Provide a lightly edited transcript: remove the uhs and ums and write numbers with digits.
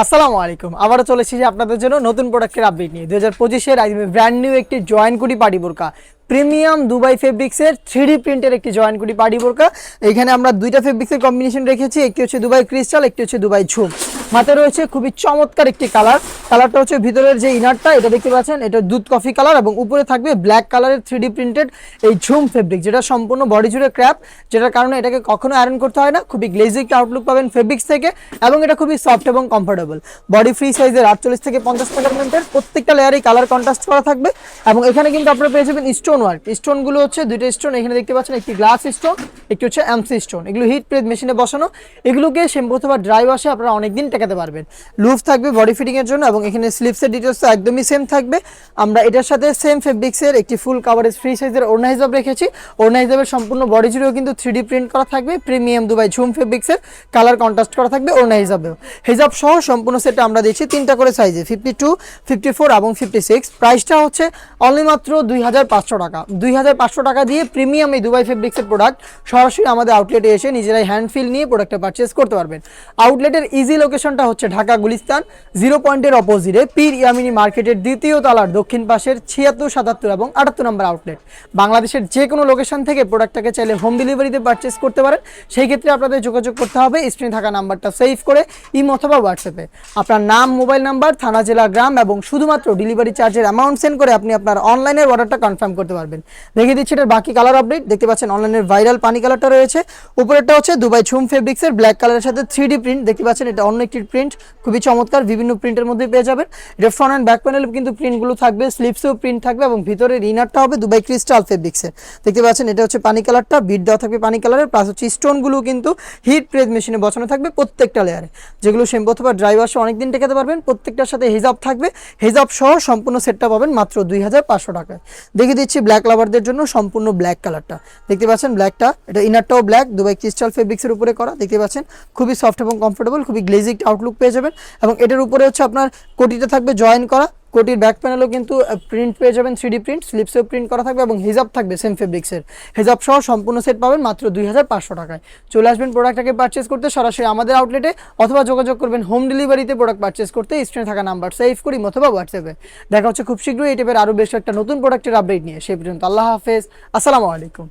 আসসালামু আলাইকুম। আবারও চলে এসেছি আপনাদের জন্য নতুন প্রোডাক্টের আপডেট নিয়ে। 2025-এর ব্র্যান্ড নিউ একটি জয়েন্ট কোটি পার্টি বোরকা, প্রিমিয়াম দুবাই ফেব্রিক্সের 3D প্রিন্টের একটি জয়েন্ট কোটি পার্টি বোরকা। এখানে আমরা দুইটা ফেব্রিক্সের কম্বিনেশন রেখেছি, একটি হচ্ছে দুবাই ক্রিস্টাল, একটি হচ্ছে দুবাই ঝুম। মাথায় রয়েছে খুবই চমৎকার একটি কালারটা হচ্ছে ভিতরের যে ইনারটা এটা দেখতে পাচ্ছেন, এটা দুধ কফি কালার এবং উপরে থাকবে ব্ল্যাক কালারের 3D প্রিন্টেড এই ঝুম ফেব্রিক, যেটা সম্পূর্ণ বডি জুড়ে ক্র্যাপ, যেটার কারণে এটাকে কখনো আয়রন করতে হয় না। খুবই গ্লেজি একটা আউটলুক পাবেন ফেব্রিক্স থেকে এবং এটা খুবই সফট এবং কমফোর্টেবল। বডি ফ্রি সাইজের 48 থেকে 50 মেজারমেন্টের, প্রত্যেকটা লেয়ারে কালার কন্ট্রাস্ট করা থাকবে এবং এখানে কিন্তু আপনারা পেয়ে যাবেন স্টোন ওয়ার্ক। স্টোনগুলো হচ্ছে দুইটা স্টোন এখানে দেখতে পাচ্ছেন, একটি গ্লাস স্টোন, একটি হচ্ছে এমসি স্টোন। এগুলো হিট প্রেস মেশিনে বসানো, এগুলোকে শ্যাম্পু অথবা ড্রাই ওয়াশে আপনারা অনেকদিন টেকাতে পারবেন। লুফ থাকবে বডি ফিটিং এর জন্য এবং এখানে স্লিপসের ডিটেলস তো একদমই সেম থাকবে। আমরা এটার সাথে সেম ফেব্রিক্সের একটি ফুল কাভারেজ ফ্রি সাইজের ওড়না হিসাব রেখেছি। ওড়না হিসাবের সম্পূর্ণ বডি জুড়েও কিন্তু 3D প্রিন্ট করা থাকবে, প্রিমিয়াম দুবাই ঝুম ফেব্রিক্সের কালার কন্ট্রাস্ট করা থাকবে ওড়না হিসাবেও। হিজাব সহ সম্পূর্ণ সেটটা আমরা দিচ্ছি তিনটা করে সাইজে, 52, 54 এবং 56। প্রাইসটা হচ্ছে অনলি মাত্র 2500 টাকা। 2500 টাকা দিয়ে প্রিমিয়াম এই দুবাই ফেব্রিক্সের প্রোডাক্ট সরাসরি আমাদের আউটলেটে এসে নিজেরাই হ্যান্ড ফিল নিয়ে প্রোডাক্টটা পারচেস করতে পারবেন। আউটলেটের ইজি লোকেশনটা হচ্ছে ঢাকা গুলিস্তান 0 পয়েন্টের অপোজিটে পীর ইয়ামিনী মার্কেটের দ্বিতীয় তলার দক্ষিণ পাশের 76, 77 এবং 78 নম্বর আউটলেট। বাংলাদেশের যে কোনো লোকেশন থেকে প্রোডাক্টটাকে চাইলে হোম ডেলিভারিতে পারচেস করতে পারেন। সেই ক্ষেত্রে আপনাদের যোগাযোগ করতে হবে স্ক্রিনে থাকা নাম্বারটা সেভ করে ইমো অথবা হোয়াটসঅ্যাপে আপনার নাম, মোবাইল নাম্বার, থানা, জেলা, গ্রাম এবং শুধুমাত্র ডেলিভারি চার্জের অ্যামাউন্ট সেন্ড করে আপনি আপনার অনলাইনের অর্ডারটা কনফার্ম করতে পারবেন। দেখিয়ে দিচ্ছি এটার বাকি কালার আপডেট। দেখতে পাচ্ছেন অনলাইনের ভাইরাল পানি কালারটা রয়েছে, উপরেরটা হচ্ছে দুবাই ঝুম ফেব্রিক্সের ব্ল্যাক কালারের সাথে 3D প্রিন্ট। দেখতে পাচ্ছেন এটা অন্য একটি প্রিন্ট, খুবই চমৎকার, বিভিন্ন প্রিন্টের মধ্যে পেয়ে যাবেন। এটা ফ্রন্ট অ্যান্ড ব্যাক প্যানেলে কিন্তু প্রিন্টগুলো থাকবে, স্লিপসেও প্রিন্ট থাকবে এবং ভিতরের ইনারটা হবে দুবাই ক্রিস্টাল ফেব্রিক্সের। দেখতে পাচ্ছেন এটা হচ্ছে পানি কালারটা, বিট দেওয়া থাকবে পানি কালারের, প্লাস হচ্ছে স্টোনগুলো কিন্তু হিট প্রেস মেশিনে বসানো থাকবে প্রত্যেকটা লেয়ারে, যেগুলো শ্যাম্পু অথবা ড্রাই ওয়াশে অনেকদিন টেকাতে পারবেন। প্রত্যেকটার সাথে হিজাব থাকবে, হিজাব সহ সম্পূর্ণ সেটটা পাবেন মাত্র 2500 টাকায়। দেখিয়ে দিচ্ছি ব্ল্যাক লাভারদের জন্য সম্পূর্ণ ব্ল্যাক কালারটা। দেখতে পাচ্ছেন ব্ল্যাকটা, এটা ইনারটাও ব্ল্যাক, দুবাই ক্রিস্টাল ফেব্রিক্সের উপরে করা। দেখতে পাচ্ছেন খুবই সফট এবং কমফোর্টেবল, খুবই গ্লেজি একটা আউটলুক পেয়ে যাবেন এবং এটার উপরে হচ্ছে আপনার কোটিটা থাকবে জয়েন করা। কোটির ব্যাক প্যানেলও কিন্তু প্রিন্ট পেয়ে যাবেন, 3D প্রিন্ট, স্লিপসেও প্রিন্ট করা থাকবে এবং হিজাব থাকবে সেম ফেব্রিক্সের। হিজাব সহ সম্পূর্ণ সেট পাবেন মাত্র 2500 টাকায়। চলে আসবেন প্রোডাক্টটাকে পারচেস করতে সরাসরি আমাদের আউটলেটে অথবা যোগাযোগ করবেন হোম ডেলিভারিতে প্রোডাক্ট পারচেস করতে স্ক্রিনে থাকা নাম্বার সেভ করি অথবা হোয়াটসঅ্যাপে। দেখা হচ্ছে খুব শীঘ্রই এই টাইপের আরও বেশ একটা নতুন প্রোডাক্টের আপডেট নিয়ে। সেই পর্যন্ত আল্লাহ হাফেজ, আসসালামু আলাইকুম।